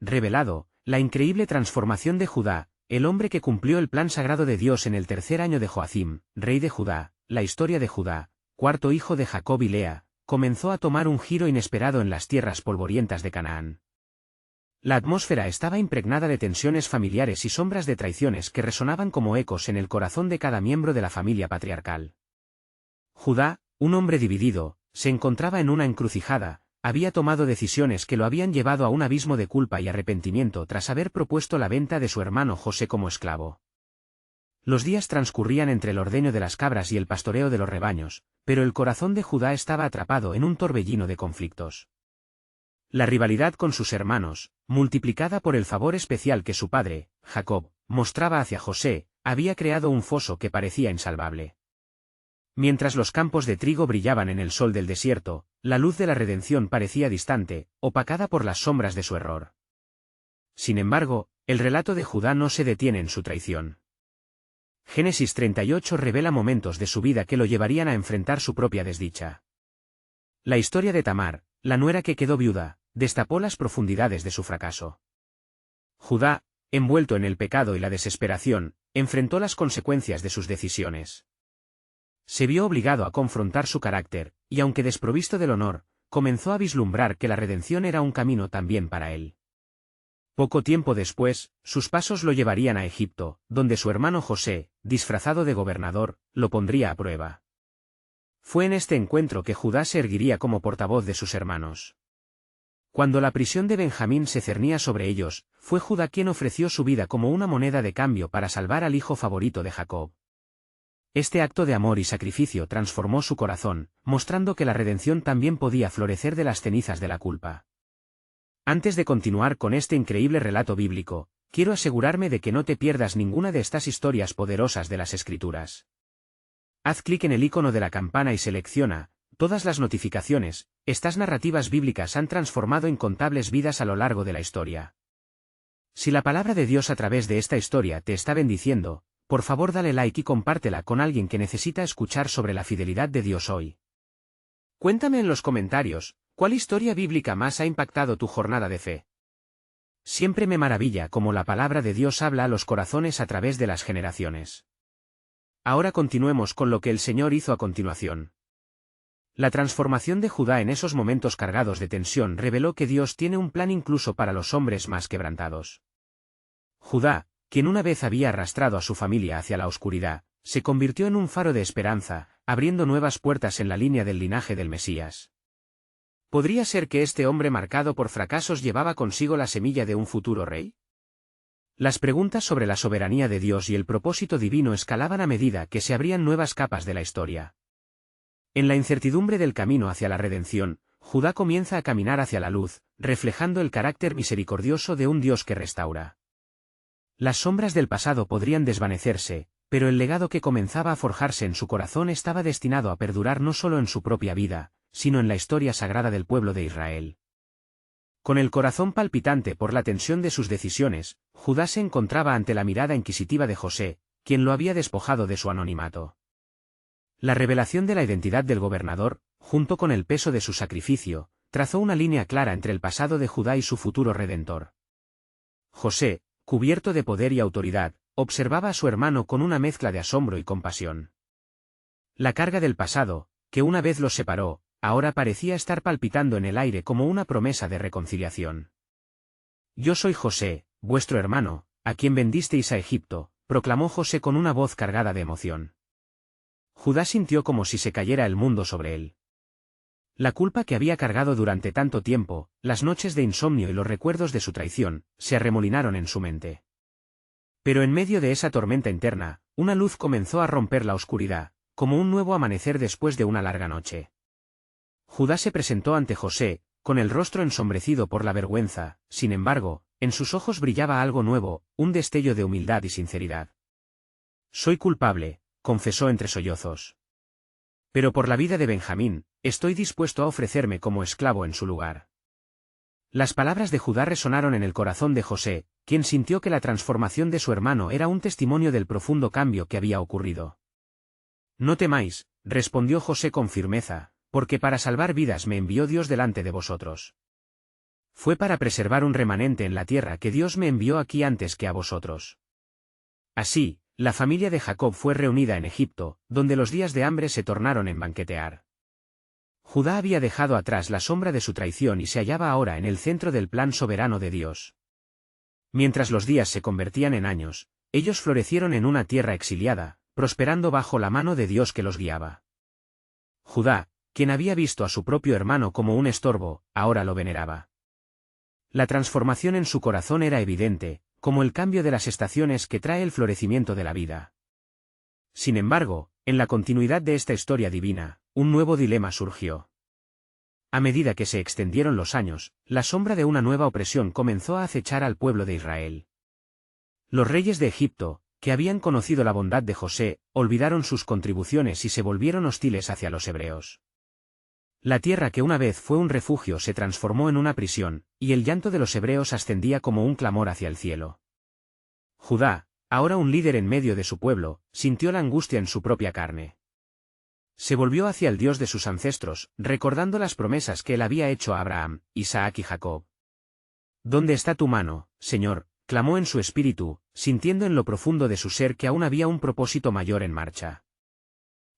revelado, la increíble transformación de Judá, el hombre que cumplió el plan sagrado de Dios en el tercer año de Joacim, rey de Judá. La historia de Judá, cuarto hijo de Jacob y Lea, comenzó a tomar un giro inesperado en las tierras polvorientas de Canaán. La atmósfera estaba impregnada de tensiones familiares y sombras de traiciones que resonaban como ecos en el corazón de cada miembro de la familia patriarcal. Judá, un hombre dividido, se encontraba en una encrucijada. Había tomado decisiones que lo habían llevado a un abismo de culpa y arrepentimiento tras haber propuesto la venta de su hermano José como esclavo. Los días transcurrían entre el ordeño de las cabras y el pastoreo de los rebaños, pero el corazón de Judá estaba atrapado en un torbellino de conflictos. La rivalidad con sus hermanos, multiplicada por el favor especial que su padre, Jacob, mostraba hacia José, había creado un foso que parecía insalvable. Mientras los campos de trigo brillaban en el sol del desierto, la luz de la redención parecía distante, opacada por las sombras de su error. Sin embargo, el relato de Judá no se detiene en su traición. Génesis 38 revela momentos de su vida que lo llevarían a enfrentar su propia desdicha. La historia de Tamar, la nuera que quedó viuda, destapó las profundidades de su fracaso. Judá, envuelto en el pecado y la desesperación, enfrentó las consecuencias de sus decisiones. Se vio obligado a confrontar su carácter, y aunque desprovisto del honor, comenzó a vislumbrar que la redención era un camino también para él. Poco tiempo después, sus pasos lo llevarían a Egipto, donde su hermano José, disfrazado de gobernador, lo pondría a prueba. Fue en este encuentro que Judá se erguiría como portavoz de sus hermanos. Cuando la prisión de Benjamín se cernía sobre ellos, fue Judá quien ofreció su vida como una moneda de cambio para salvar al hijo favorito de Jacob. Este acto de amor y sacrificio transformó su corazón, mostrando que la redención también podía florecer de las cenizas de la culpa. Antes de continuar con este increíble relato bíblico, quiero asegurarme de que no te pierdas ninguna de estas historias poderosas de las Escrituras. Haz clic en el icono de la campana y selecciona todas las notificaciones. Estas narrativas bíblicas han transformado incontables vidas a lo largo de la historia. Si la palabra de Dios a través de esta historia te está bendiciendo, por favor dale like y compártela con alguien que necesita escuchar sobre la fidelidad de Dios hoy. Cuéntame en los comentarios, ¿cuál historia bíblica más ha impactado tu jornada de fe? Siempre me maravilla cómo la palabra de Dios habla a los corazones a través de las generaciones. Ahora continuemos con lo que el Señor hizo a continuación. La transformación de Judá en esos momentos cargados de tensión reveló que Dios tiene un plan incluso para los hombres más quebrantados. Judá, quien una vez había arrastrado a su familia hacia la oscuridad, se convirtió en un faro de esperanza, abriendo nuevas puertas en la línea del linaje del Mesías. ¿Podría ser que este hombre marcado por fracasos llevaba consigo la semilla de un futuro rey? Las preguntas sobre la soberanía de Dios y el propósito divino escalaban a medida que se abrían nuevas capas de la historia. En la incertidumbre del camino hacia la redención, Judá comienza a caminar hacia la luz, reflejando el carácter misericordioso de un Dios que restaura. Las sombras del pasado podrían desvanecerse, pero el legado que comenzaba a forjarse en su corazón estaba destinado a perdurar no solo en su propia vida, sino en la historia sagrada del pueblo de Israel. Con el corazón palpitante por la tensión de sus decisiones, Judá se encontraba ante la mirada inquisitiva de José, quien lo había despojado de su anonimato. La revelación de la identidad del gobernador, junto con el peso de su sacrificio, trazó una línea clara entre el pasado de Judá y su futuro redentor. José, cubierto de poder y autoridad, observaba a su hermano con una mezcla de asombro y compasión. La carga del pasado, que una vez los separó, ahora parecía estar palpitando en el aire como una promesa de reconciliación. «Yo soy José, vuestro hermano, a quien vendisteis a Egipto», proclamó José con una voz cargada de emoción. Judá sintió como si se cayera el mundo sobre él. La culpa que había cargado durante tanto tiempo, las noches de insomnio y los recuerdos de su traición, se arremolinaron en su mente. Pero en medio de esa tormenta interna, una luz comenzó a romper la oscuridad, como un nuevo amanecer después de una larga noche. Judá se presentó ante José, con el rostro ensombrecido por la vergüenza, sin embargo, en sus ojos brillaba algo nuevo, un destello de humildad y sinceridad. «Soy culpable», confesó entre sollozos. «Pero por la vida de Benjamín, estoy dispuesto a ofrecerme como esclavo en su lugar». Las palabras de Judá resonaron en el corazón de José, quien sintió que la transformación de su hermano era un testimonio del profundo cambio que había ocurrido. «No temáis», respondió José con firmeza, «porque para salvar vidas me envió Dios delante de vosotros». Fue para preservar un remanente en la tierra que Dios me envió aquí antes que a vosotros. Así, la familia de Jacob fue reunida en Egipto, donde los días de hambre se tornaron en banquetear. Judá había dejado atrás la sombra de su traición y se hallaba ahora en el centro del plan soberano de Dios. Mientras los días se convertían en años, ellos florecieron en una tierra exiliada, prosperando bajo la mano de Dios que los guiaba. Judá, quien había visto a su propio hermano como un estorbo, ahora lo veneraba. La transformación en su corazón era evidente, como el cambio de las estaciones que trae el florecimiento de la vida. Sin embargo, en la continuidad de esta historia divina, un nuevo dilema surgió. A medida que se extendieron los años, la sombra de una nueva opresión comenzó a acechar al pueblo de Israel. Los reyes de Egipto, que habían conocido la bondad de José, olvidaron sus contribuciones y se volvieron hostiles hacia los hebreos. La tierra que una vez fue un refugio se transformó en una prisión, y el llanto de los hebreos ascendía como un clamor hacia el cielo. Judá, ahora un líder en medio de su pueblo, sintió la angustia en su propia carne. Se volvió hacia el Dios de sus ancestros, recordando las promesas que él había hecho a Abraham, Isaac y Jacob. ¿Dónde está tu mano, Señor?, clamó en su espíritu, sintiendo en lo profundo de su ser que aún había un propósito mayor en marcha.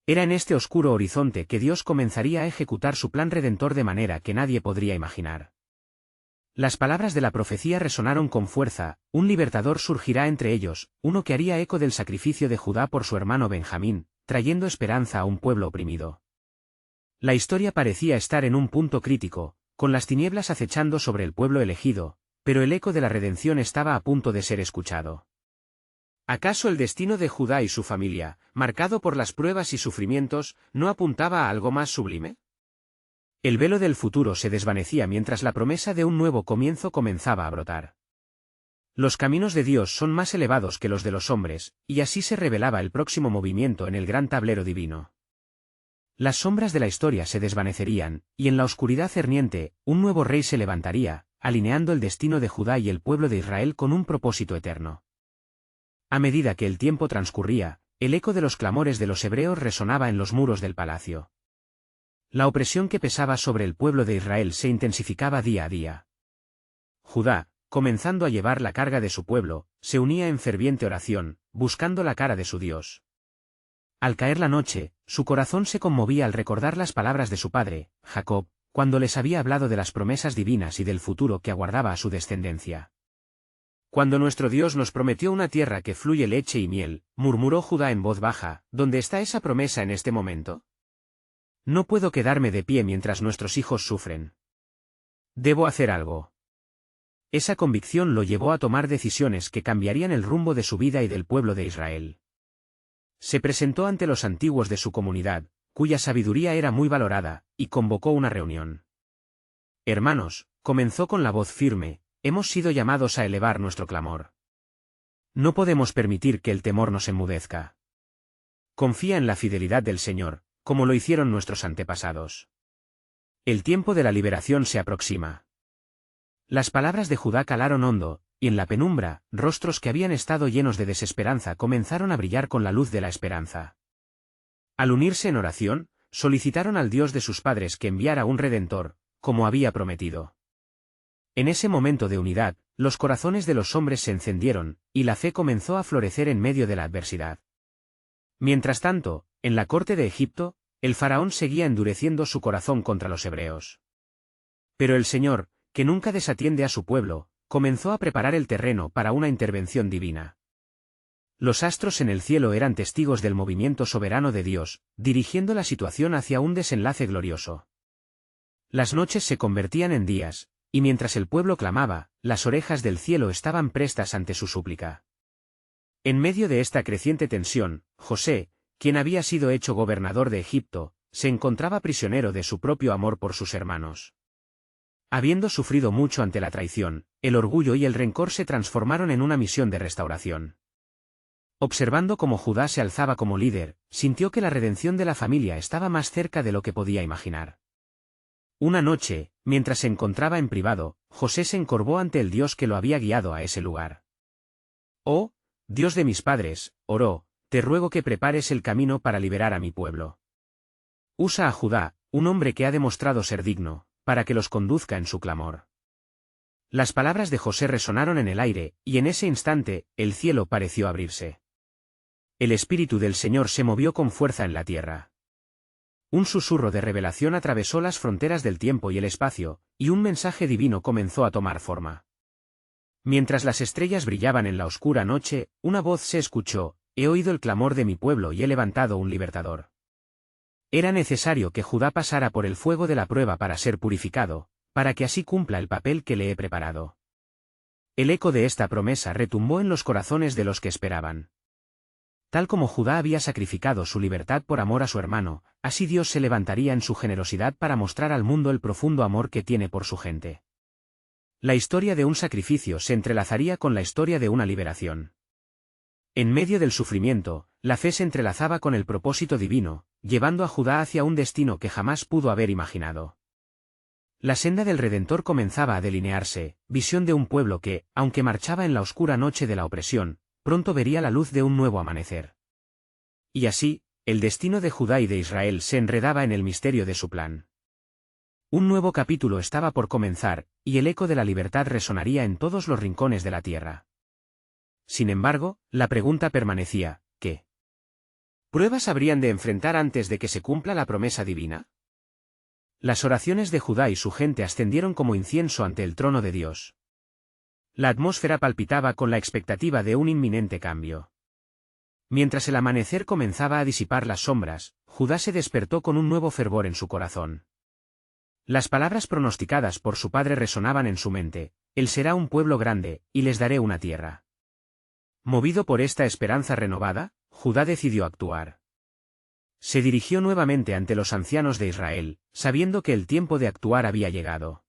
Era en este oscuro horizonte que Dios comenzaría a ejecutar su plan redentor de manera que nadie podría imaginar. Las palabras de la profecía resonaron con fuerza: un libertador surgirá entre ellos, uno que haría eco del sacrificio de Judá por su hermano Benjamín, trayendo esperanza a un pueblo oprimido. La historia parecía estar en un punto crítico, con las tinieblas acechando sobre el pueblo elegido, pero el eco de la redención estaba a punto de ser escuchado. ¿Acaso el destino de Judá y su familia, marcado por las pruebas y sufrimientos, no apuntaba a algo más sublime? El velo del futuro se desvanecía mientras la promesa de un nuevo comienzo comenzaba a brotar. Los caminos de Dios son más elevados que los de los hombres, y así se revelaba el próximo movimiento en el gran tablero divino. Las sombras de la historia se desvanecerían, y en la oscuridad cerniente, un nuevo rey se levantaría, alineando el destino de Judá y el pueblo de Israel con un propósito eterno. A medida que el tiempo transcurría, el eco de los clamores de los hebreos resonaba en los muros del palacio. La opresión que pesaba sobre el pueblo de Israel se intensificaba día a día. Judá, comenzando a llevar la carga de su pueblo, se unía en ferviente oración, buscando la cara de su Dios. Al caer la noche, su corazón se conmovía al recordar las palabras de su padre, Jacob, cuando les había hablado de las promesas divinas y del futuro que aguardaba a su descendencia. Cuando nuestro Dios nos prometió una tierra que fluye leche y miel, murmuró Judá en voz baja, ¿dónde está esa promesa en este momento? No puedo quedarme de pie mientras nuestros hijos sufren. Debo hacer algo. Esa convicción lo llevó a tomar decisiones que cambiarían el rumbo de su vida y del pueblo de Israel. Se presentó ante los antiguos de su comunidad, cuya sabiduría era muy valorada, y convocó una reunión. Hermanos, comenzó con la voz firme, hemos sido llamados a elevar nuestro clamor. No podemos permitir que el temor nos enmudezca. Confía en la fidelidad del Señor, como lo hicieron nuestros antepasados. El tiempo de la liberación se aproxima. Las palabras de Judá calaron hondo, y en la penumbra, rostros que habían estado llenos de desesperanza comenzaron a brillar con la luz de la esperanza. Al unirse en oración, solicitaron al Dios de sus padres que enviara un Redentor, como había prometido. En ese momento de unidad, los corazones de los hombres se encendieron, y la fe comenzó a florecer en medio de la adversidad. Mientras tanto, en la corte de Egipto, el faraón seguía endureciendo su corazón contra los hebreos. Pero el Señor, que nunca desatiende a su pueblo, comenzó a preparar el terreno para una intervención divina. Los astros en el cielo eran testigos del movimiento soberano de Dios, dirigiendo la situación hacia un desenlace glorioso. Las noches se convertían en días, y mientras el pueblo clamaba, las orejas del cielo estaban prestas ante su súplica. En medio de esta creciente tensión, José, quien había sido hecho gobernador de Egipto, se encontraba prisionero de su propio amor por sus hermanos. Habiendo sufrido mucho ante la traición, el orgullo y el rencor se transformaron en una misión de restauración. Observando cómo Judá se alzaba como líder, sintió que la redención de la familia estaba más cerca de lo que podía imaginar. Una noche, mientras se encontraba en privado, José se encorvó ante el Dios que lo había guiado a ese lugar. «Oh, Dios de mis padres», oró, «te ruego que prepares el camino para liberar a mi pueblo. Usa a Judá, un hombre que ha demostrado ser digno, para que los conduzca en su clamor. Las palabras de José resonaron en el aire, y en ese instante, el cielo pareció abrirse. El Espíritu del Señor se movió con fuerza en la tierra. Un susurro de revelación atravesó las fronteras del tiempo y el espacio, y un mensaje divino comenzó a tomar forma. Mientras las estrellas brillaban en la oscura noche, una voz se escuchó: «He oído el clamor de mi pueblo y he levantado un libertador». Era necesario que Judá pasara por el fuego de la prueba para ser purificado, para que así cumpla el papel que le he preparado. El eco de esta promesa retumbó en los corazones de los que esperaban. Tal como Judá había sacrificado su libertad por amor a su hermano, así Dios se levantaría en su generosidad para mostrar al mundo el profundo amor que tiene por su gente. La historia de un sacrificio se entrelazaría con la historia de una liberación. En medio del sufrimiento, la fe se entrelazaba con el propósito divino, llevando a Judá hacia un destino que jamás pudo haber imaginado. La senda del Redentor comenzaba a delinearse, visión de un pueblo que, aunque marchaba en la oscura noche de la opresión, pronto vería la luz de un nuevo amanecer. Y así, el destino de Judá y de Israel se enredaba en el misterio de su plan. Un nuevo capítulo estaba por comenzar, y el eco de la libertad resonaría en todos los rincones de la tierra. Sin embargo, la pregunta permanecía: ¿qué pruebas habrían de enfrentar antes de que se cumpla la promesa divina? Las oraciones de Judá y su gente ascendieron como incienso ante el trono de Dios. La atmósfera palpitaba con la expectativa de un inminente cambio. Mientras el amanecer comenzaba a disipar las sombras, Judá se despertó con un nuevo fervor en su corazón. Las palabras pronosticadas por su padre resonaban en su mente: él será un pueblo grande, y les daré una tierra. Movido por esta esperanza renovada, Judá decidió actuar. Se dirigió nuevamente ante los ancianos de Israel, sabiendo que el tiempo de actuar había llegado.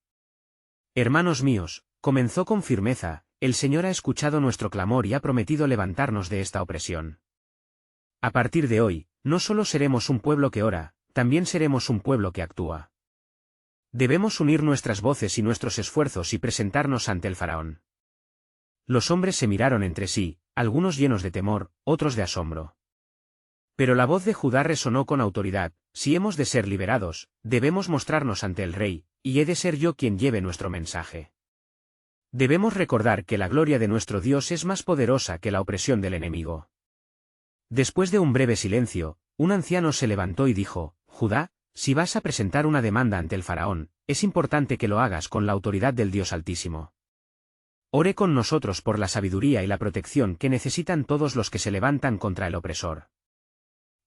«Hermanos míos», comenzó con firmeza, «el Señor ha escuchado nuestro clamor y ha prometido levantarnos de esta opresión. A partir de hoy, no solo seremos un pueblo que ora, también seremos un pueblo que actúa. Debemos unir nuestras voces y nuestros esfuerzos y presentarnos ante el faraón». Los hombres se miraron entre sí, algunos llenos de temor, otros de asombro. Pero la voz de Judá resonó con autoridad: «Si hemos de ser liberados, debemos mostrarnos ante el rey, y he de ser yo quien lleve nuestro mensaje. Debemos recordar que la gloria de nuestro Dios es más poderosa que la opresión del enemigo». Después de un breve silencio, un anciano se levantó y dijo: «Judá, si vas a presentar una demanda ante el faraón, es importante que lo hagas con la autoridad del Dios Altísimo. Ore con nosotros por la sabiduría y la protección que necesitan todos los que se levantan contra el opresor».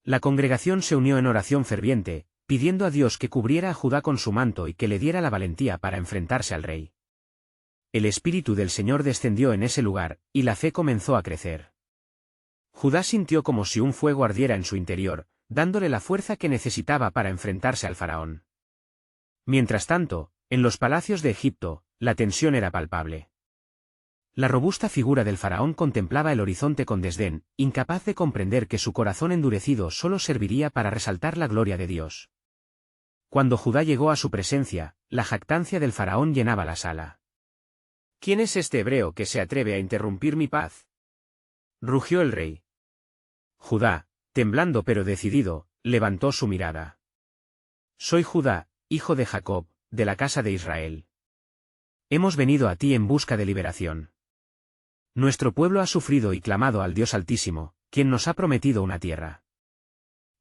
La congregación se unió en oración ferviente, pidiendo a Dios que cubriera a Judá con su manto y que le diera la valentía para enfrentarse al rey. El Espíritu del Señor descendió en ese lugar, y la fe comenzó a crecer. Judá sintió como si un fuego ardiera en su interior, dándole la fuerza que necesitaba para enfrentarse al faraón. Mientras tanto, en los palacios de Egipto, la tensión era palpable. La robusta figura del faraón contemplaba el horizonte con desdén, incapaz de comprender que su corazón endurecido solo serviría para resaltar la gloria de Dios. Cuando Judá llegó a su presencia, la jactancia del faraón llenaba la sala. «¿Quién es este hebreo que se atreve a interrumpir mi paz?», rugió el rey. Judá, temblando pero decidido, levantó su mirada. «Soy Judá, hijo de Jacob, de la casa de Israel. Hemos venido a ti en busca de liberación. Nuestro pueblo ha sufrido y clamado al Dios Altísimo, quien nos ha prometido una tierra.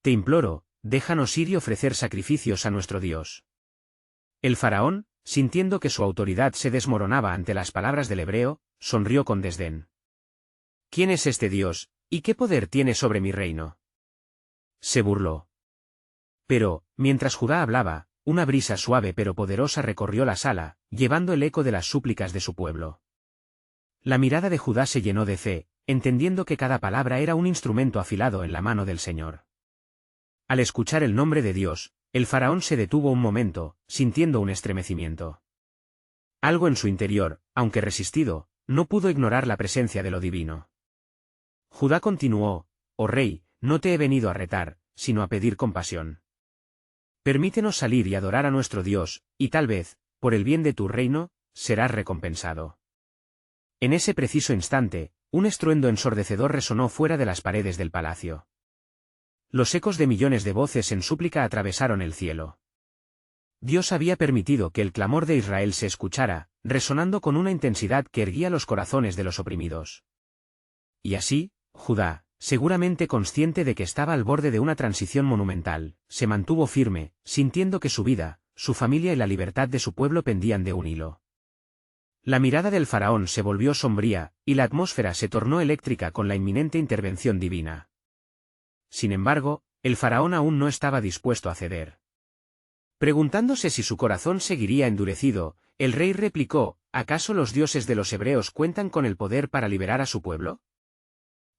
Te imploro, déjanos ir y ofrecer sacrificios a nuestro Dios». El faraón, sintiendo que su autoridad se desmoronaba ante las palabras del hebreo, sonrió con desdén. «¿Quién es este Dios, y qué poder tiene sobre mi reino?», se burló. Pero, mientras Judá hablaba, una brisa suave pero poderosa recorrió la sala, llevando el eco de las súplicas de su pueblo. La mirada de Judá se llenó de fe, entendiendo que cada palabra era un instrumento afilado en la mano del Señor. Al escuchar el nombre de Dios, el faraón se detuvo un momento, sintiendo un estremecimiento. Algo en su interior, aunque resistido, no pudo ignorar la presencia de lo divino. Judá continuó: «Oh rey, no te he venido a retar, sino a pedir compasión. Permítenos salir y adorar a nuestro Dios, y tal vez, por el bien de tu reino, serás recompensado». En ese preciso instante, un estruendo ensordecedor resonó fuera de las paredes del palacio. Los ecos de millones de voces en súplica atravesaron el cielo. Dios había permitido que el clamor de Israel se escuchara, resonando con una intensidad que erguía los corazones de los oprimidos. Y así, Judá, seguramente consciente de que estaba al borde de una transición monumental, se mantuvo firme, sintiendo que su vida, su familia y la libertad de su pueblo pendían de un hilo. La mirada del faraón se volvió sombría, y la atmósfera se tornó eléctrica con la inminente intervención divina. Sin embargo, el faraón aún no estaba dispuesto a ceder. Preguntándose si su corazón seguiría endurecido, el rey replicó: ¿acaso los dioses de los hebreos cuentan con el poder para liberar a su pueblo?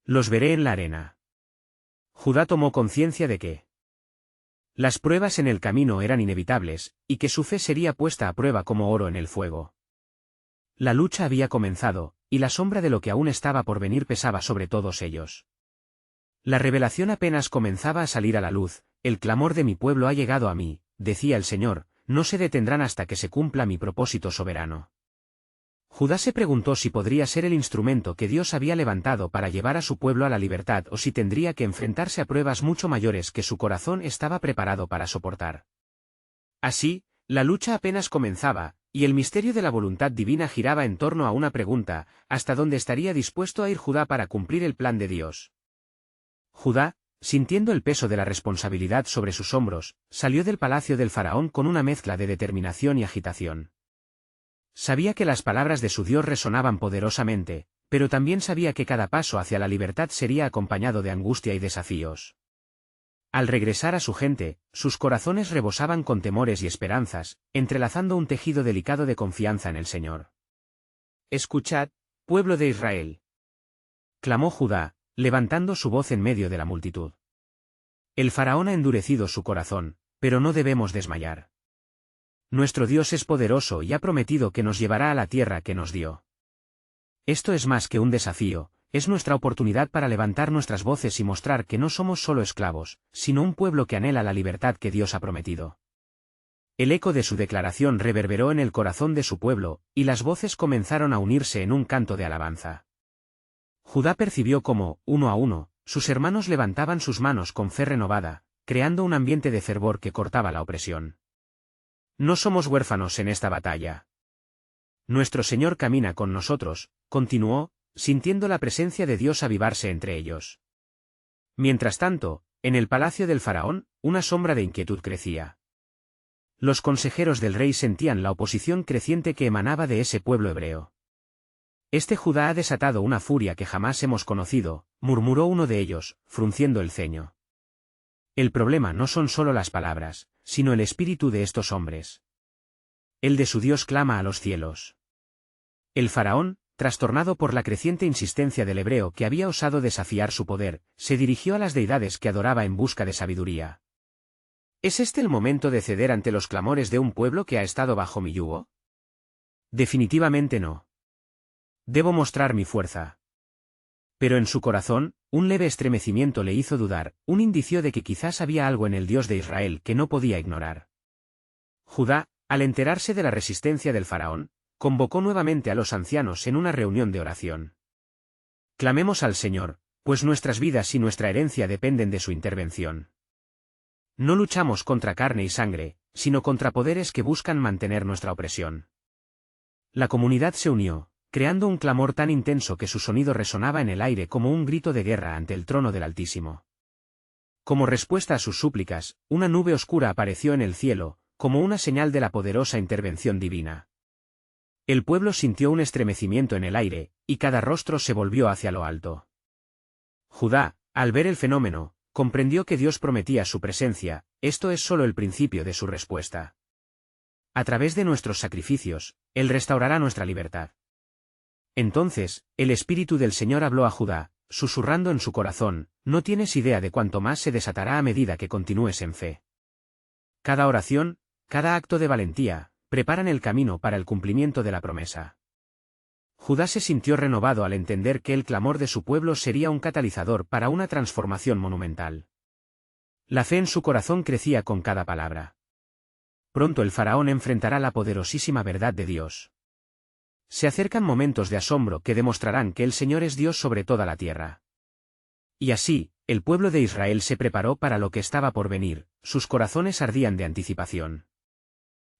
Los veré en la arena. Judá tomó conciencia de que las pruebas en el camino eran inevitables, y que su fe sería puesta a prueba como oro en el fuego. La lucha había comenzado, y la sombra de lo que aún estaba por venir pesaba sobre todos ellos. La revelación apenas comenzaba a salir a la luz. El clamor de mi pueblo ha llegado a mí, decía el Señor, no se detendrán hasta que se cumpla mi propósito soberano. Judá se preguntó si podría ser el instrumento que Dios había levantado para llevar a su pueblo a la libertad o si tendría que enfrentarse a pruebas mucho mayores que su corazón estaba preparado para soportar. Así, la lucha apenas comenzaba, y el misterio de la voluntad divina giraba en torno a una pregunta: ¿hasta dónde estaría dispuesto a ir Judá para cumplir el plan de Dios? Judá, sintiendo el peso de la responsabilidad sobre sus hombros, salió del palacio del faraón con una mezcla de determinación y agitación. Sabía que las palabras de su Dios resonaban poderosamente, pero también sabía que cada paso hacia la libertad sería acompañado de angustia y desafíos. Al regresar a su gente, sus corazones rebosaban con temores y esperanzas, entrelazando un tejido delicado de confianza en el Señor. «Escuchad, pueblo de Israel», clamó Judá, levantando su voz en medio de la multitud. El faraón ha endurecido su corazón, pero no debemos desmayar. Nuestro Dios es poderoso y ha prometido que nos llevará a la tierra que nos dio. Esto es más que un desafío, es nuestra oportunidad para levantar nuestras voces y mostrar que no somos solo esclavos, sino un pueblo que anhela la libertad que Dios ha prometido. El eco de su declaración reverberó en el corazón de su pueblo, y las voces comenzaron a unirse en un canto de alabanza. Judá percibió cómo, uno a uno, sus hermanos levantaban sus manos con fe renovada, creando un ambiente de fervor que cortaba la opresión. No somos huérfanos en esta batalla. Nuestro Señor camina con nosotros, continuó, sintiendo la presencia de Dios avivarse entre ellos. Mientras tanto, en el palacio del faraón, una sombra de inquietud crecía. Los consejeros del rey sentían la oposición creciente que emanaba de ese pueblo hebreo. «Este Judá ha desatado una furia que jamás hemos conocido», murmuró uno de ellos, frunciendo el ceño. El problema no son solo las palabras, sino el espíritu de estos hombres. El de su Dios clama a los cielos. El faraón, trastornado por la creciente insistencia del hebreo que había osado desafiar su poder, se dirigió a las deidades que adoraba en busca de sabiduría. ¿Es este el momento de ceder ante los clamores de un pueblo que ha estado bajo mi yugo? Definitivamente no. Debo mostrar mi fuerza. Pero en su corazón, un leve estremecimiento le hizo dudar, un indicio de que quizás había algo en el Dios de Israel que no podía ignorar. Judá, al enterarse de la resistencia del faraón, convocó nuevamente a los ancianos en una reunión de oración. Clamemos al Señor, pues nuestras vidas y nuestra herencia dependen de su intervención. No luchamos contra carne y sangre, sino contra poderes que buscan mantener nuestra opresión. La comunidad se unió, creando un clamor tan intenso que su sonido resonaba en el aire como un grito de guerra ante el trono del Altísimo. Como respuesta a sus súplicas, una nube oscura apareció en el cielo, como una señal de la poderosa intervención divina. El pueblo sintió un estremecimiento en el aire, y cada rostro se volvió hacia lo alto. Judá, al ver el fenómeno, comprendió que Dios prometía su presencia. Esto es solo el principio de su respuesta. A través de nuestros sacrificios, Él restaurará nuestra libertad. Entonces, el Espíritu del Señor habló a Judá, susurrando en su corazón: no tienes idea de cuánto más se desatará a medida que continúes en fe. Cada oración, cada acto de valentía, preparan el camino para el cumplimiento de la promesa. Judá se sintió renovado al entender que el clamor de su pueblo sería un catalizador para una transformación monumental. La fe en su corazón crecía con cada palabra. Pronto el faraón enfrentará la poderosísima verdad de Dios. Se acercan momentos de asombro que demostrarán que el Señor es Dios sobre toda la tierra. Y así, el pueblo de Israel se preparó para lo que estaba por venir, sus corazones ardían de anticipación.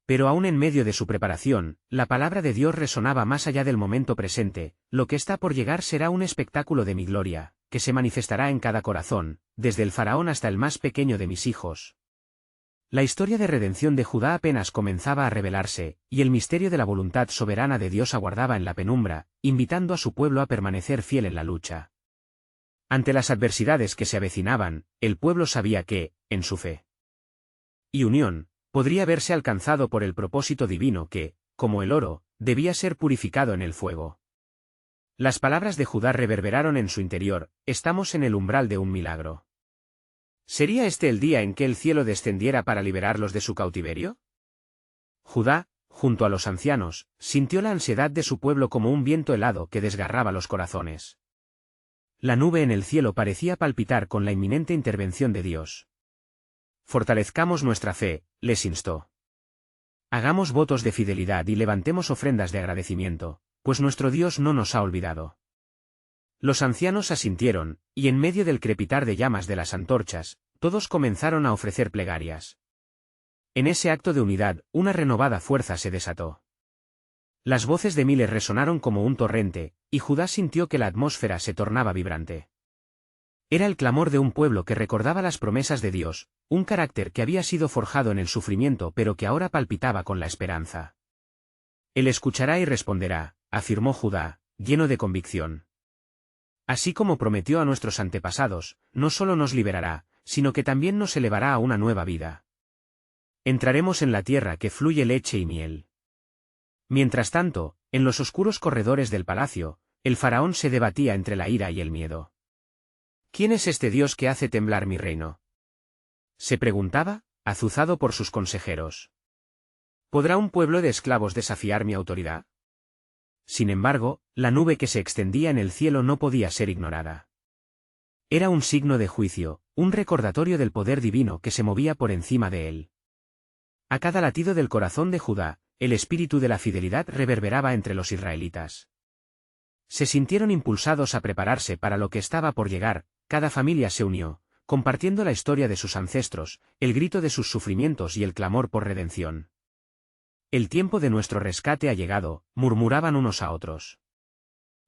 Pero aún en medio de su preparación, la palabra de Dios resonaba más allá del momento presente: lo que está por llegar será un espectáculo de mi gloria, que se manifestará en cada corazón, desde el faraón hasta el más pequeño de mis hijos. La historia de redención de Judá apenas comenzaba a revelarse, y el misterio de la voluntad soberana de Dios aguardaba en la penumbra, invitando a su pueblo a permanecer fiel en la lucha. Ante las adversidades que se avecinaban, el pueblo sabía que, en su fe y unión, podría verse alcanzado por el propósito divino que, como el oro, debía ser purificado en el fuego. Las palabras de Judá reverberaron en su interior: estamos en el umbral de un milagro. ¿Sería este el día en que el cielo descendiera para liberarlos de su cautiverio? Judá, junto a los ancianos, sintió la ansiedad de su pueblo como un viento helado que desgarraba los corazones. La nube en el cielo parecía palpitar con la inminente intervención de Dios. Fortalezcamos nuestra fe, les instó. Hagamos votos de fidelidad y levantemos ofrendas de agradecimiento, pues nuestro Dios no nos ha olvidado. Los ancianos asintieron, y en medio del crepitar de llamas de las antorchas, todos comenzaron a ofrecer plegarias. En ese acto de unidad, una renovada fuerza se desató. Las voces de miles resonaron como un torrente, y Judá sintió que la atmósfera se tornaba vibrante. Era el clamor de un pueblo que recordaba las promesas de Dios, un carácter que había sido forjado en el sufrimiento pero que ahora palpitaba con la esperanza. Él escuchará y responderá, afirmó Judá, lleno de convicción. Así como prometió a nuestros antepasados, no solo nos liberará, sino que también nos elevará a una nueva vida. Entraremos en la tierra que fluye leche y miel. Mientras tanto, en los oscuros corredores del palacio, el faraón se debatía entre la ira y el miedo. ¿Quién es este Dios que hace temblar mi reino?, se preguntaba, azuzado por sus consejeros. ¿Podrá un pueblo de esclavos desafiar mi autoridad? Sin embargo, la nube que se extendía en el cielo no podía ser ignorada. Era un signo de juicio, un recordatorio del poder divino que se movía por encima de él. A cada latido del corazón de Judá, el espíritu de la fidelidad reverberaba entre los israelitas. Se sintieron impulsados a prepararse para lo que estaba por llegar. Cada familia se unió, compartiendo la historia de sus ancestros, el grito de sus sufrimientos y el clamor por redención. El tiempo de nuestro rescate ha llegado, murmuraban unos a otros.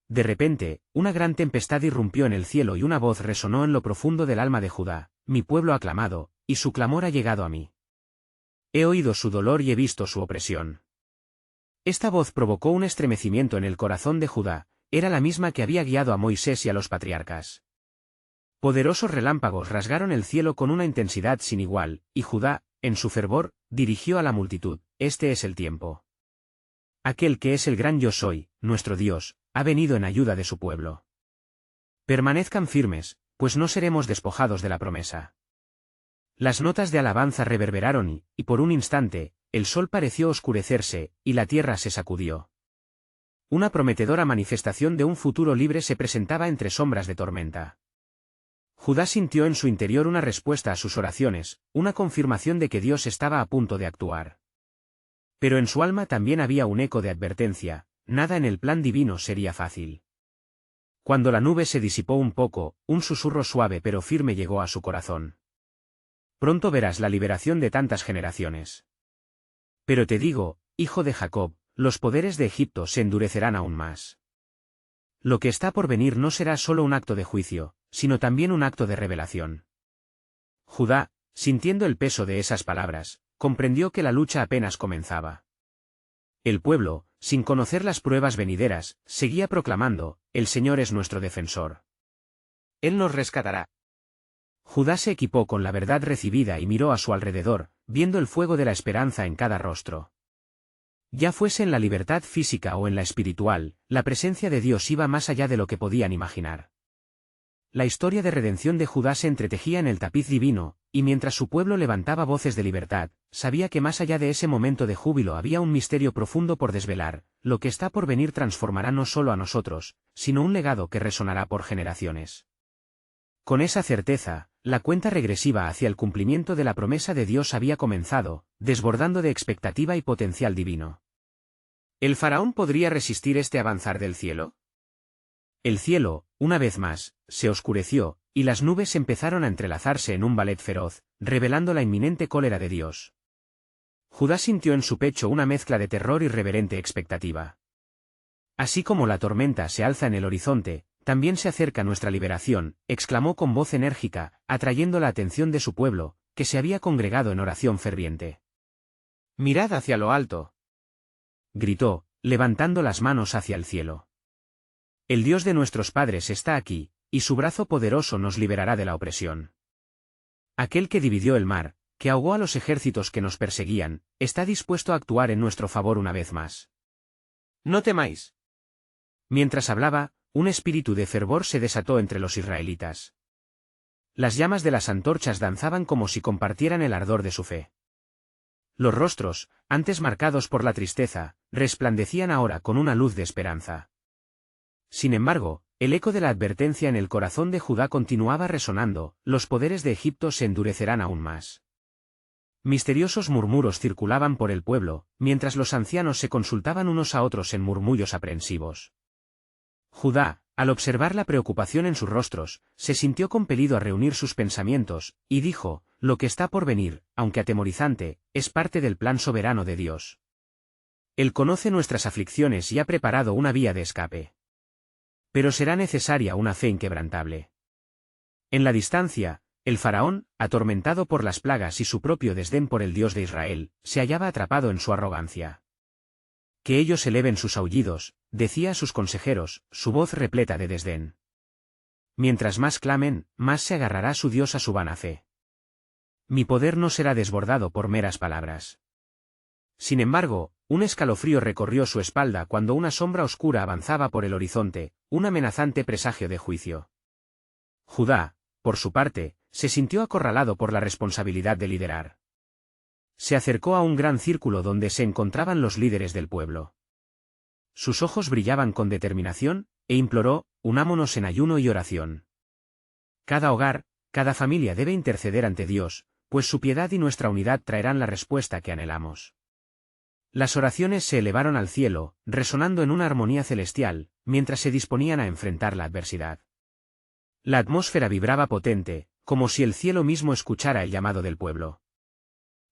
De repente, una gran tempestad irrumpió en el cielo y una voz resonó en lo profundo del alma de Judá: mi pueblo ha clamado, y su clamor ha llegado a mí. He oído su dolor y he visto su opresión. Esta voz provocó un estremecimiento en el corazón de Judá, era la misma que había guiado a Moisés y a los patriarcas. Poderosos relámpagos rasgaron el cielo con una intensidad sin igual, y Judá, en su fervor, dirigió a la multitud: este es el tiempo. Aquel que es el gran yo soy, nuestro Dios, ha venido en ayuda de su pueblo. Permanezcan firmes, pues no seremos despojados de la promesa. Las notas de alabanza reverberaron y por un instante, el sol pareció oscurecerse, y la tierra se sacudió. Una prometedora manifestación de un futuro libre se presentaba entre sombras de tormenta. Judá sintió en su interior una respuesta a sus oraciones, una confirmación de que Dios estaba a punto de actuar. Pero en su alma también había un eco de advertencia: nada en el plan divino sería fácil. Cuando la nube se disipó un poco, un susurro suave pero firme llegó a su corazón. Pronto verás la liberación de tantas generaciones. Pero te digo, hijo de Jacob, los poderes de Egipto se endurecerán aún más. Lo que está por venir no será solo un acto de juicio, sino también un acto de revelación. Judá, sintiendo el peso de esas palabras, comprendió que la lucha apenas comenzaba. El pueblo, sin conocer las pruebas venideras, seguía proclamando: el Señor es nuestro defensor. Él nos rescatará. Judá se equipó con la verdad recibida y miró a su alrededor, viendo el fuego de la esperanza en cada rostro. Ya fuese en la libertad física o en la espiritual, la presencia de Dios iba más allá de lo que podían imaginar. La historia de redención de Judá se entretejía en el tapiz divino, y mientras su pueblo levantaba voces de libertad, sabía que más allá de ese momento de júbilo había un misterio profundo por desvelar: lo que está por venir transformará no solo a nosotros, sino un legado que resonará por generaciones. Con esa certeza, la cuenta regresiva hacia el cumplimiento de la promesa de Dios había comenzado, desbordando de expectativa y potencial divino. ¿El faraón podría resistir este avanzar del cielo? El cielo, una vez más, se oscureció, y las nubes empezaron a entrelazarse en un ballet feroz, revelando la inminente cólera de Dios. Judá sintió en su pecho una mezcla de terror y reverente expectativa. Así como la tormenta se alza en el horizonte, también se acerca nuestra liberación, exclamó con voz enérgica, atrayendo la atención de su pueblo, que se había congregado en oración ferviente. «Mirad hacia lo alto», gritó, levantando las manos hacia el cielo. «El Dios de nuestros padres está aquí, y su brazo poderoso nos liberará de la opresión. Aquel que dividió el mar, que ahogó a los ejércitos que nos perseguían, está dispuesto a actuar en nuestro favor una vez más. No temáis». Mientras hablaba, un espíritu de fervor se desató entre los israelitas. Las llamas de las antorchas danzaban como si compartieran el ardor de su fe. Los rostros, antes marcados por la tristeza, resplandecían ahora con una luz de esperanza. Sin embargo, el eco de la advertencia en el corazón de Judá continuaba resonando: los poderes de Egipto se endurecerán aún más. Misteriosos murmuros circulaban por el pueblo, mientras los ancianos se consultaban unos a otros en murmullos aprensivos. Judá, al observar la preocupación en sus rostros, se sintió compelido a reunir sus pensamientos, y dijo: lo que está por venir, aunque atemorizante, es parte del plan soberano de Dios. Él conoce nuestras aflicciones y ha preparado una vía de escape. Pero será necesaria una fe inquebrantable. En la distancia, el faraón, atormentado por las plagas y su propio desdén por el Dios de Israel, se hallaba atrapado en su arrogancia. Que ellos eleven sus aullidos, decía a sus consejeros, su voz repleta de desdén. Mientras más clamen, más se agarrará su Dios a su vana fe. Mi poder no será desbordado por meras palabras. Sin embargo, un escalofrío recorrió su espalda cuando una sombra oscura avanzaba por el horizonte, un amenazante presagio de juicio. Judá, por su parte, se sintió acorralado por la responsabilidad de liderar. Se acercó a un gran círculo donde se encontraban los líderes del pueblo. Sus ojos brillaban con determinación, e imploró: unámonos en ayuno y oración. Cada hogar, cada familia debe interceder ante Dios, pues su piedad y nuestra unidad traerán la respuesta que anhelamos. Las oraciones se elevaron al cielo, resonando en una armonía celestial, mientras se disponían a enfrentar la adversidad. La atmósfera vibraba potente, como si el cielo mismo escuchara el llamado del pueblo.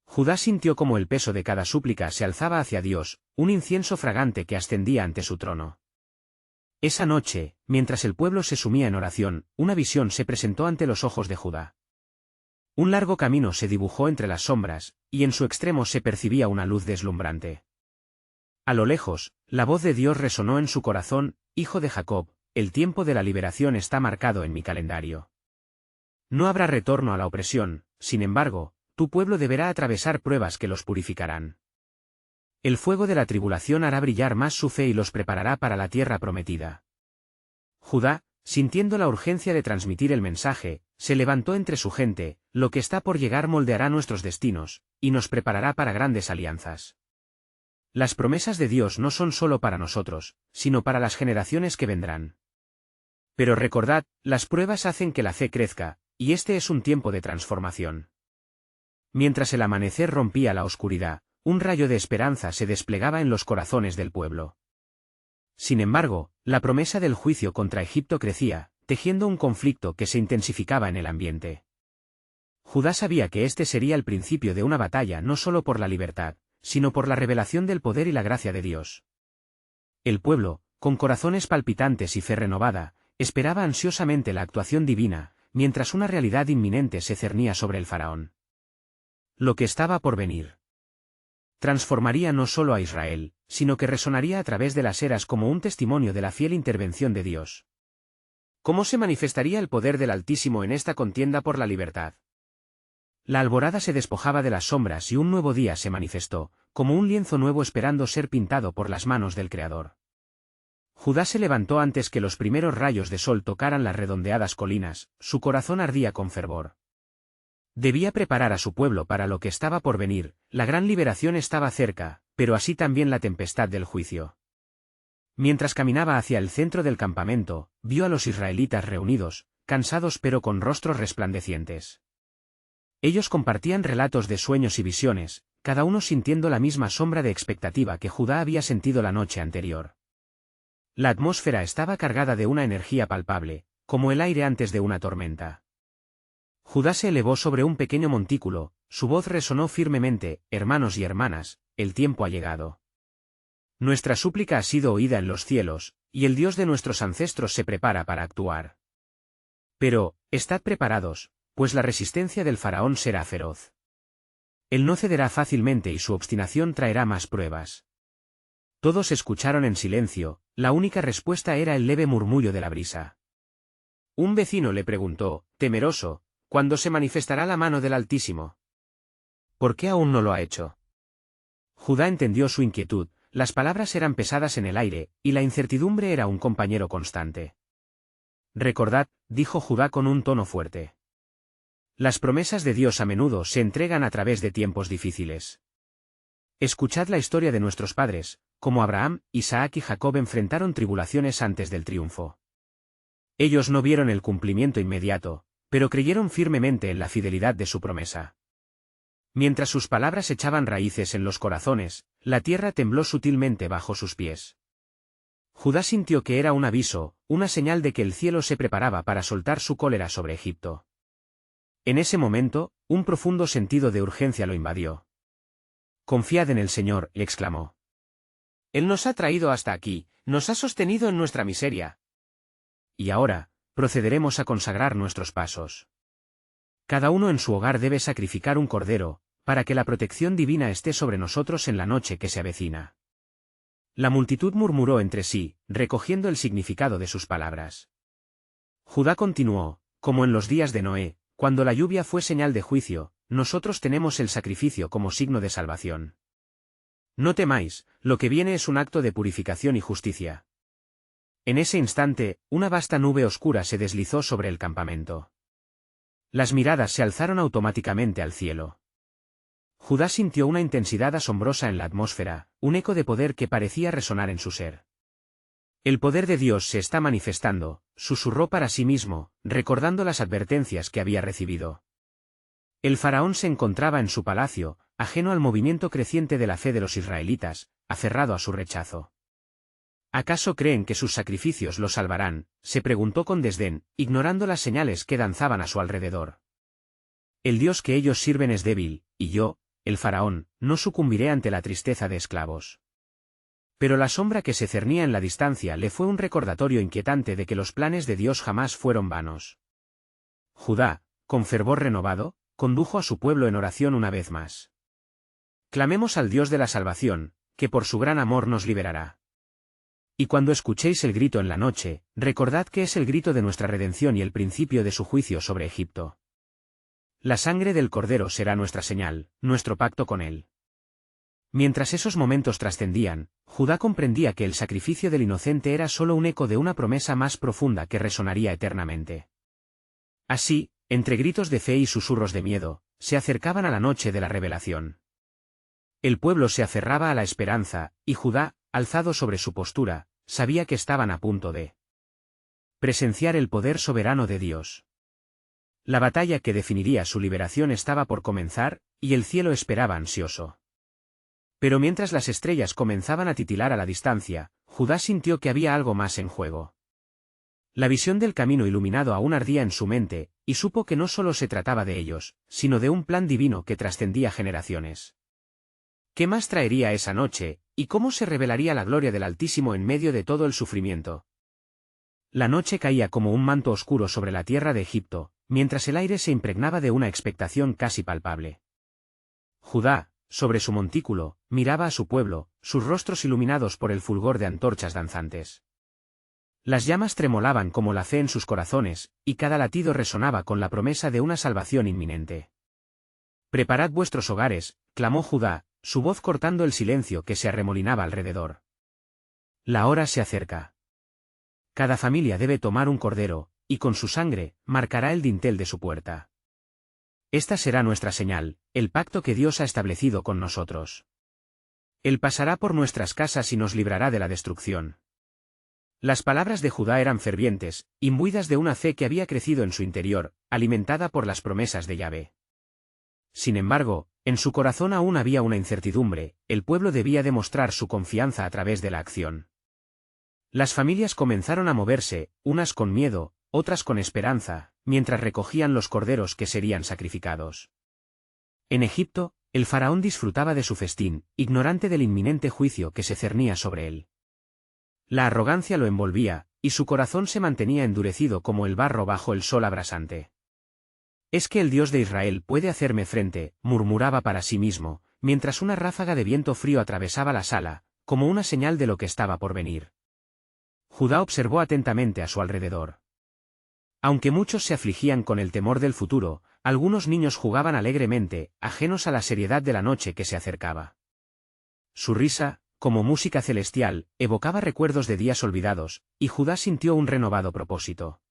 Judá sintió como el peso de cada súplica se alzaba hacia Dios, un incienso fragante que ascendía ante su trono. Esa noche, mientras el pueblo se sumía en oración, una visión se presentó ante los ojos de Judá. Un largo camino se dibujó entre las sombras, y en su extremo se percibía una luz deslumbrante. A lo lejos, la voz de Dios resonó en su corazón: hijo de Jacob, el tiempo de la liberación está marcado en mi calendario. No habrá retorno a la opresión, sin embargo, tu pueblo deberá atravesar pruebas que los purificarán. El fuego de la tribulación hará brillar más su fe y los preparará para la tierra prometida. Judá, sintiendo la urgencia de transmitir el mensaje, se levantó entre su gente: lo que está por llegar moldeará nuestros destinos, y nos preparará para grandes alianzas. Las promesas de Dios no son solo para nosotros, sino para las generaciones que vendrán. Pero recordad, las pruebas hacen que la fe crezca, y este es un tiempo de transformación. Mientras el amanecer rompía la oscuridad, un rayo de esperanza se desplegaba en los corazones del pueblo. Sin embargo, la promesa del juicio contra Egipto crecía, tejiendo un conflicto que se intensificaba en el ambiente. Judá sabía que este sería el principio de una batalla no solo por la libertad, sino por la revelación del poder y la gracia de Dios. El pueblo, con corazones palpitantes y fe renovada, esperaba ansiosamente la actuación divina, mientras una realidad inminente se cernía sobre el faraón. Lo que estaba por venir transformaría no solo a Israel, sino que resonaría a través de las eras como un testimonio de la fiel intervención de Dios. ¿Cómo se manifestaría el poder del Altísimo en esta contienda por la libertad? La alborada se despojaba de las sombras y un nuevo día se manifestó, como un lienzo nuevo esperando ser pintado por las manos del Creador. Judá se levantó antes que los primeros rayos de sol tocaran las redondeadas colinas, su corazón ardía con fervor. Debía preparar a su pueblo para lo que estaba por venir: la gran liberación estaba cerca, pero así también la tempestad del juicio. Mientras caminaba hacia el centro del campamento, vio a los israelitas reunidos, cansados pero con rostros resplandecientes. Ellos compartían relatos de sueños y visiones, cada uno sintiendo la misma sombra de expectativa que Judá había sentido la noche anterior. La atmósfera estaba cargada de una energía palpable, como el aire antes de una tormenta. Judá se elevó sobre un pequeño montículo, su voz resonó firmemente: hermanos y hermanas, el tiempo ha llegado. Nuestra súplica ha sido oída en los cielos, y el Dios de nuestros ancestros se prepara para actuar. Pero, estad preparados, pues la resistencia del faraón será feroz. Él no cederá fácilmente y su obstinación traerá más pruebas. Todos escucharon en silencio, la única respuesta era el leve murmullo de la brisa. Un vecino le preguntó, temeroso: ¿cuándo se manifestará la mano del Altísimo? ¿Por qué aún no lo ha hecho? Judá entendió su inquietud, las palabras eran pesadas en el aire, y la incertidumbre era un compañero constante. Recordad, dijo Judá con un tono fuerte. Las promesas de Dios a menudo se entregan a través de tiempos difíciles. Escuchad la historia de nuestros padres, como Abraham, Isaac y Jacob enfrentaron tribulaciones antes del triunfo. Ellos no vieron el cumplimiento inmediato, pero creyeron firmemente en la fidelidad de su promesa. Mientras sus palabras echaban raíces en los corazones, la tierra tembló sutilmente bajo sus pies. Judá sintió que era un aviso, una señal de que el cielo se preparaba para soltar su cólera sobre Egipto. En ese momento, un profundo sentido de urgencia lo invadió. «Confiad en el Señor», exclamó. «Él nos ha traído hasta aquí, nos ha sostenido en nuestra miseria. Y ahora, procederemos a consagrar nuestros pasos. Cada uno en su hogar debe sacrificar un cordero, para que la protección divina esté sobre nosotros en la noche que se avecina». La multitud murmuró entre sí, recogiendo el significado de sus palabras. Judá continuó: como en los días de Noé, cuando la lluvia fue señal de juicio, nosotros tenemos el sacrificio como signo de salvación. No temáis, lo que viene es un acto de purificación y justicia. En ese instante, una vasta nube oscura se deslizó sobre el campamento. Las miradas se alzaron automáticamente al cielo. Judá sintió una intensidad asombrosa en la atmósfera, un eco de poder que parecía resonar en su ser. «El poder de Dios se está manifestando», susurró para sí mismo, recordando las advertencias que había recibido. El faraón se encontraba en su palacio, ajeno al movimiento creciente de la fe de los israelitas, aferrado a su rechazo. ¿Acaso creen que sus sacrificios los salvarán?, se preguntó con desdén, ignorando las señales que danzaban a su alrededor. El Dios que ellos sirven es débil, y yo, el faraón, no sucumbiré ante la tristeza de esclavos. Pero la sombra que se cernía en la distancia le fue un recordatorio inquietante de que los planes de Dios jamás fueron vanos. Judá, con fervor renovado, condujo a su pueblo en oración una vez más. Clamemos al Dios de la salvación, que por su gran amor nos liberará. Y cuando escuchéis el grito en la noche, recordad que es el grito de nuestra redención y el principio de su juicio sobre Egipto. La sangre del Cordero será nuestra señal, nuestro pacto con él. Mientras esos momentos trascendían, Judá comprendía que el sacrificio del inocente era solo un eco de una promesa más profunda que resonaría eternamente. Así, entre gritos de fe y susurros de miedo, se acercaban a la noche de la revelación. El pueblo se aferraba a la esperanza, y Judá, alzado sobre su postura, sabía que estaban a punto de presenciar el poder soberano de Dios. La batalla que definiría su liberación estaba por comenzar, y el cielo esperaba ansioso. Pero mientras las estrellas comenzaban a titilar a la distancia, Judá sintió que había algo más en juego. La visión del camino iluminado aún ardía en su mente, y supo que no solo se trataba de ellos, sino de un plan divino que trascendía generaciones. ¿Qué más traería esa noche, y cómo se revelaría la gloria del Altísimo en medio de todo el sufrimiento? La noche caía como un manto oscuro sobre la tierra de Egipto, mientras el aire se impregnaba de una expectación casi palpable. Judá, sobre su montículo, miraba a su pueblo, sus rostros iluminados por el fulgor de antorchas danzantes. Las llamas tremolaban como la fe en sus corazones, y cada latido resonaba con la promesa de una salvación inminente. «Preparad vuestros hogares», clamó Judá, su voz cortando el silencio que se arremolinaba alrededor. «La hora se acerca. Cada familia debe tomar un cordero, y con su sangre, marcará el dintel de su puerta. Esta será nuestra señal, el pacto que Dios ha establecido con nosotros. Él pasará por nuestras casas y nos librará de la destrucción». Las palabras de Judá eran fervientes, imbuidas de una fe que había crecido en su interior, alimentada por las promesas de Yahvé. Sin embargo, en su corazón aún había una incertidumbre: el pueblo debía demostrar su confianza a través de la acción. Las familias comenzaron a moverse, unas con miedo, otras con esperanza, mientras recogían los corderos que serían sacrificados. En Egipto, el faraón disfrutaba de su festín, ignorante del inminente juicio que se cernía sobre él. La arrogancia lo envolvía, y su corazón se mantenía endurecido como el barro bajo el sol abrasante. «Es que el Dios de Israel puede hacerme frente», murmuraba para sí mismo, mientras una ráfaga de viento frío atravesaba la sala, como una señal de lo que estaba por venir. Judá observó atentamente a su alrededor. Aunque muchos se afligían con el temor del futuro, algunos niños jugaban alegremente, ajenos a la seriedad de la noche que se acercaba. Su risa, como música celestial, evocaba recuerdos de días olvidados, y Judá sintió un renovado propósito.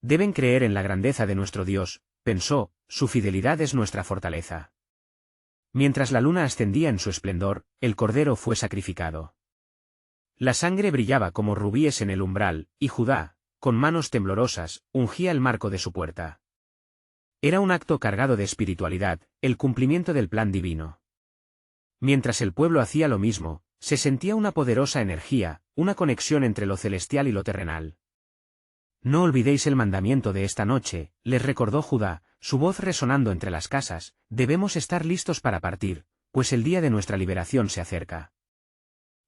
Deben creer en la grandeza de nuestro Dios, pensó, su fidelidad es nuestra fortaleza. Mientras la luna ascendía en su esplendor, el cordero fue sacrificado. La sangre brillaba como rubíes en el umbral, y Judá, con manos temblorosas, ungía el marco de su puerta. Era un acto cargado de espiritualidad, el cumplimiento del plan divino. Mientras el pueblo hacía lo mismo, se sentía una poderosa energía, una conexión entre lo celestial y lo terrenal. «No olvidéis el mandamiento de esta noche», les recordó Judá, su voz resonando entre las casas, «debemos estar listos para partir, pues el día de nuestra liberación se acerca.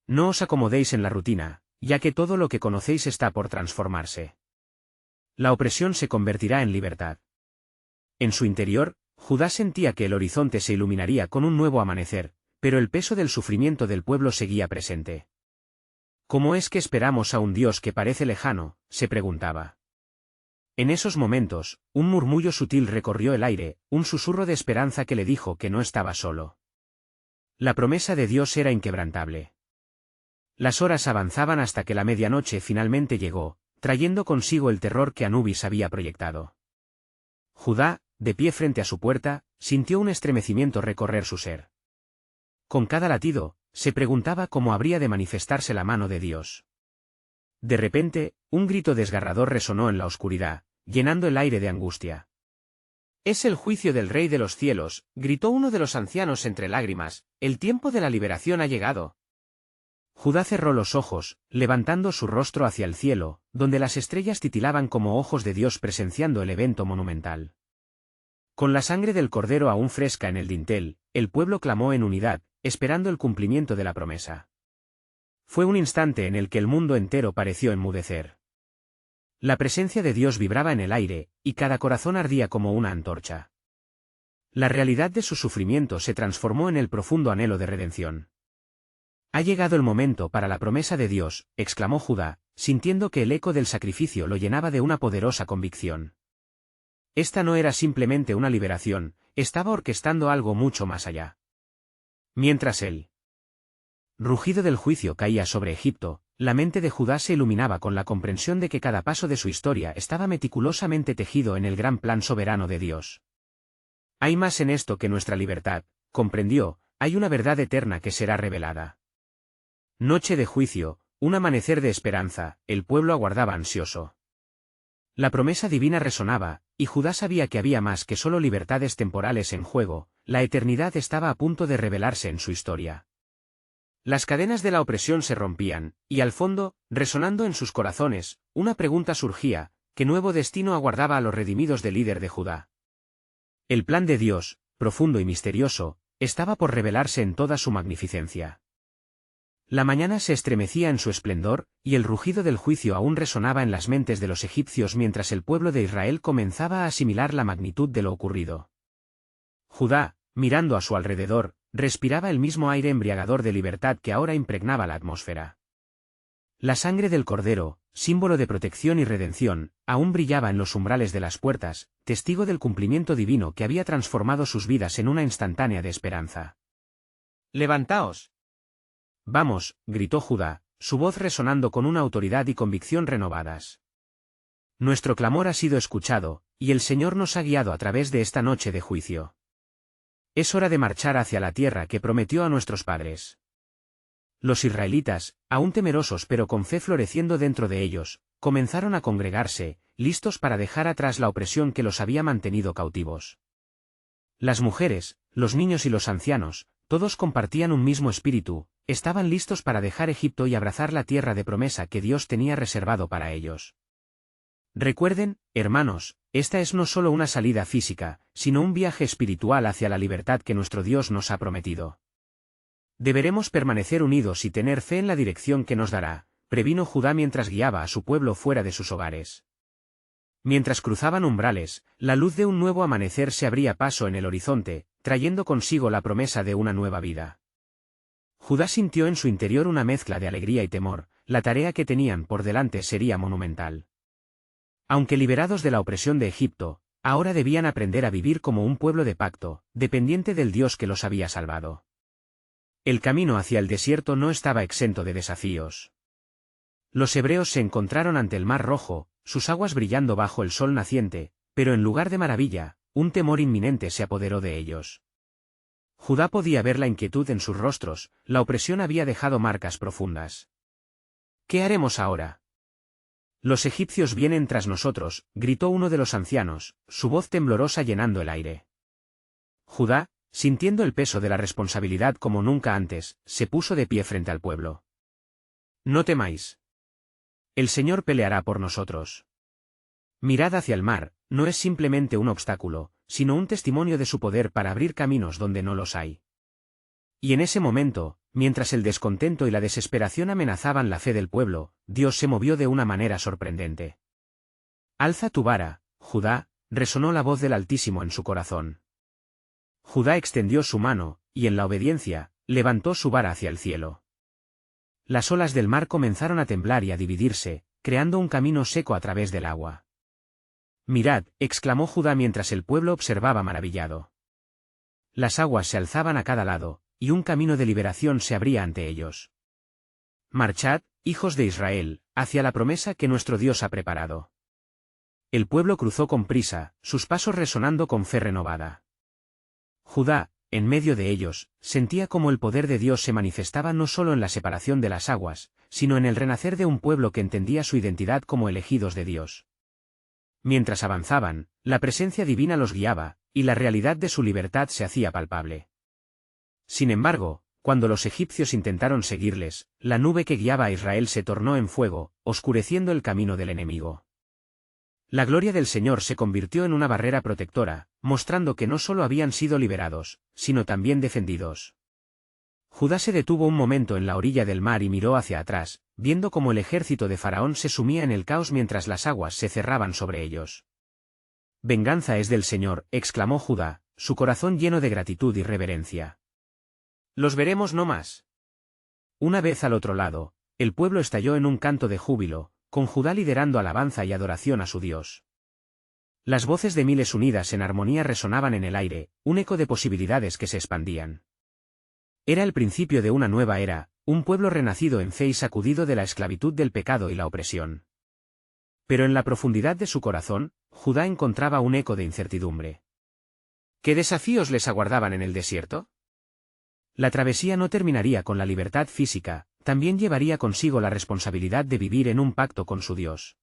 No os acomodéis en la rutina, ya que todo lo que conocéis está por transformarse. La opresión se convertirá en libertad». En su interior, Judá sentía que el horizonte se iluminaría con un nuevo amanecer, pero el peso del sufrimiento del pueblo seguía presente. «¿Cómo es que esperamos a un Dios que parece lejano?», se preguntaba. En esos momentos, un murmullo sutil recorrió el aire, un susurro de esperanza que le dijo que no estaba solo. La promesa de Dios era inquebrantable. Las horas avanzaban hasta que la medianoche finalmente llegó, trayendo consigo el terror que Anubis había proyectado. Judá, de pie frente a su puerta, sintió un estremecimiento recorrer su ser. Con cada latido, se preguntaba cómo habría de manifestarse la mano de Dios. De repente, un grito desgarrador resonó en la oscuridad, llenando el aire de angustia. «Es el juicio del Rey de los cielos», gritó uno de los ancianos entre lágrimas, «el tiempo de la liberación ha llegado». Judá cerró los ojos, levantando su rostro hacia el cielo, donde las estrellas titilaban como ojos de Dios presenciando el evento monumental. Con la sangre del cordero aún fresca en el dintel, el pueblo clamó en unidad, esperando el cumplimiento de la promesa. Fue un instante en el que el mundo entero pareció enmudecer. La presencia de Dios vibraba en el aire, y cada corazón ardía como una antorcha. La realidad de su sufrimiento se transformó en el profundo anhelo de redención. «Ha llegado el momento para la promesa de Dios», exclamó Judá, sintiendo que el eco del sacrificio lo llenaba de una poderosa convicción. Esta no era simplemente una liberación, estaba orquestando algo mucho más allá. Mientras el rugido del juicio caía sobre Egipto, la mente de Judá se iluminaba con la comprensión de que cada paso de su historia estaba meticulosamente tejido en el gran plan soberano de Dios. «Hay más en esto que nuestra libertad», comprendió, «hay una verdad eterna que será revelada». Noche de juicio, un amanecer de esperanza, el pueblo aguardaba ansioso. La promesa divina resonaba, y Judá sabía que había más que solo libertades temporales en juego, la eternidad estaba a punto de revelarse en su historia. Las cadenas de la opresión se rompían, y al fondo, resonando en sus corazones, una pregunta surgía: ¿qué nuevo destino aguardaba a los redimidos del líder de Judá? El plan de Dios, profundo y misterioso, estaba por revelarse en toda su magnificencia. La mañana se estremecía en su esplendor, y el rugido del juicio aún resonaba en las mentes de los egipcios mientras el pueblo de Israel comenzaba a asimilar la magnitud de lo ocurrido. Judá, mirando a su alrededor, respiraba el mismo aire embriagador de libertad que ahora impregnaba la atmósfera. La sangre del cordero, símbolo de protección y redención, aún brillaba en los umbrales de las puertas, testigo del cumplimiento divino que había transformado sus vidas en una instantánea de esperanza. «¡Levantaos! Vamos», gritó Judá, su voz resonando con una autoridad y convicción renovadas. «Nuestro clamor ha sido escuchado, y el Señor nos ha guiado a través de esta noche de juicio. Es hora de marchar hacia la tierra que prometió a nuestros padres». Los israelitas, aún temerosos pero con fe floreciendo dentro de ellos, comenzaron a congregarse, listos para dejar atrás la opresión que los había mantenido cautivos. Las mujeres, los niños y los ancianos, todos compartían un mismo espíritu, estaban listos para dejar Egipto y abrazar la tierra de promesa que Dios tenía reservado para ellos. Recuerden, hermanos, esta es no solo una salida física, sino un viaje espiritual hacia la libertad que nuestro Dios nos ha prometido. Deberemos permanecer unidos y tener fe en la dirección que nos dará, previno Judá mientras guiaba a su pueblo fuera de sus hogares. Mientras cruzaban umbrales, la luz de un nuevo amanecer se abría paso en el horizonte, trayendo consigo la promesa de una nueva vida. Judá sintió en su interior una mezcla de alegría y temor, la tarea que tenían por delante sería monumental. Aunque liberados de la opresión de Egipto, ahora debían aprender a vivir como un pueblo de pacto, dependiente del Dios que los había salvado. El camino hacia el desierto no estaba exento de desafíos. Los hebreos se encontraron ante el Mar Rojo, sus aguas brillando bajo el sol naciente, pero en lugar de maravilla, un temor inminente se apoderó de ellos. Judá podía ver la inquietud en sus rostros, la opresión había dejado marcas profundas. ¿Qué haremos ahora? Los egipcios vienen tras nosotros, gritó uno de los ancianos, su voz temblorosa llenando el aire. Judá, sintiendo el peso de la responsabilidad como nunca antes, se puso de pie frente al pueblo. No temáis. El Señor peleará por nosotros. Mirad hacia el mar, no es simplemente un obstáculo, sino un testimonio de su poder para abrir caminos donde no los hay. Y en ese momento, mientras el descontento y la desesperación amenazaban la fe del pueblo, Dios se movió de una manera sorprendente. Alza tu vara, Judá, resonó la voz del Altísimo en su corazón. Judá extendió su mano, y en la obediencia, levantó su vara hacia el cielo. Las olas del mar comenzaron a temblar y a dividirse, creando un camino seco a través del agua. Mirad, exclamó Judá mientras el pueblo observaba maravillado. Las aguas se alzaban a cada lado, y un camino de liberación se abría ante ellos. Marchad, hijos de Israel, hacia la promesa que nuestro Dios ha preparado. El pueblo cruzó con prisa, sus pasos resonando con fe renovada. Judá, en medio de ellos, sentía como el poder de Dios se manifestaba no solo en la separación de las aguas, sino en el renacer de un pueblo que entendía su identidad como elegidos de Dios. Mientras avanzaban, la presencia divina los guiaba, y la realidad de su libertad se hacía palpable. Sin embargo, cuando los egipcios intentaron seguirles, la nube que guiaba a Israel se tornó en fuego, oscureciendo el camino del enemigo. La gloria del Señor se convirtió en una barrera protectora, mostrando que no solo habían sido liberados, sino también defendidos. Judá se detuvo un momento en la orilla del mar y miró hacia atrás, viendo cómo el ejército de Faraón se sumía en el caos mientras las aguas se cerraban sobre ellos. Venganza es del Señor, exclamó Judá, su corazón lleno de gratitud y reverencia. Los veremos no más. Una vez al otro lado, el pueblo estalló en un canto de júbilo, con Judá liderando alabanza y adoración a su Dios. Las voces de miles unidas en armonía resonaban en el aire, un eco de posibilidades que se expandían. Era el principio de una nueva era, un pueblo renacido en fe y sacudido de la esclavitud del pecado y la opresión. Pero en la profundidad de su corazón, Judá encontraba un eco de incertidumbre. ¿Qué desafíos les aguardaban en el desierto? La travesía no terminaría con la libertad física, también llevaría consigo la responsabilidad de vivir en un pacto con su Dios.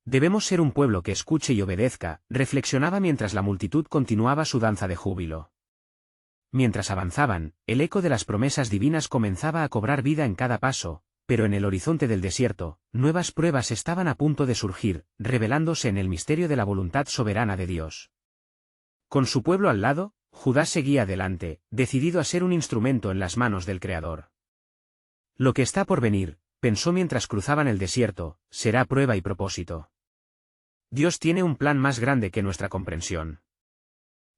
Debemos ser un pueblo que escuche y obedezca, reflexionaba mientras la multitud continuaba su danza de júbilo. Mientras avanzaban, el eco de las promesas divinas comenzaba a cobrar vida en cada paso, pero en el horizonte del desierto, nuevas pruebas estaban a punto de surgir, revelándose en el misterio de la voluntad soberana de Dios. Con su pueblo al lado, Judá seguía adelante, decidido a ser un instrumento en las manos del Creador. Lo que está por venir, pensó mientras cruzaban el desierto, será prueba y propósito. Dios tiene un plan más grande que nuestra comprensión.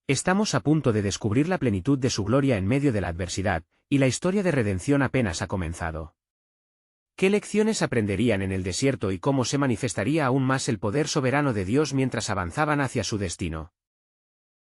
Estamos a punto de descubrir la plenitud de su gloria en medio de la adversidad, y la historia de redención apenas ha comenzado. ¿Qué lecciones aprenderían en el desierto y cómo se manifestaría aún más el poder soberano de Dios mientras avanzaban hacia su destino?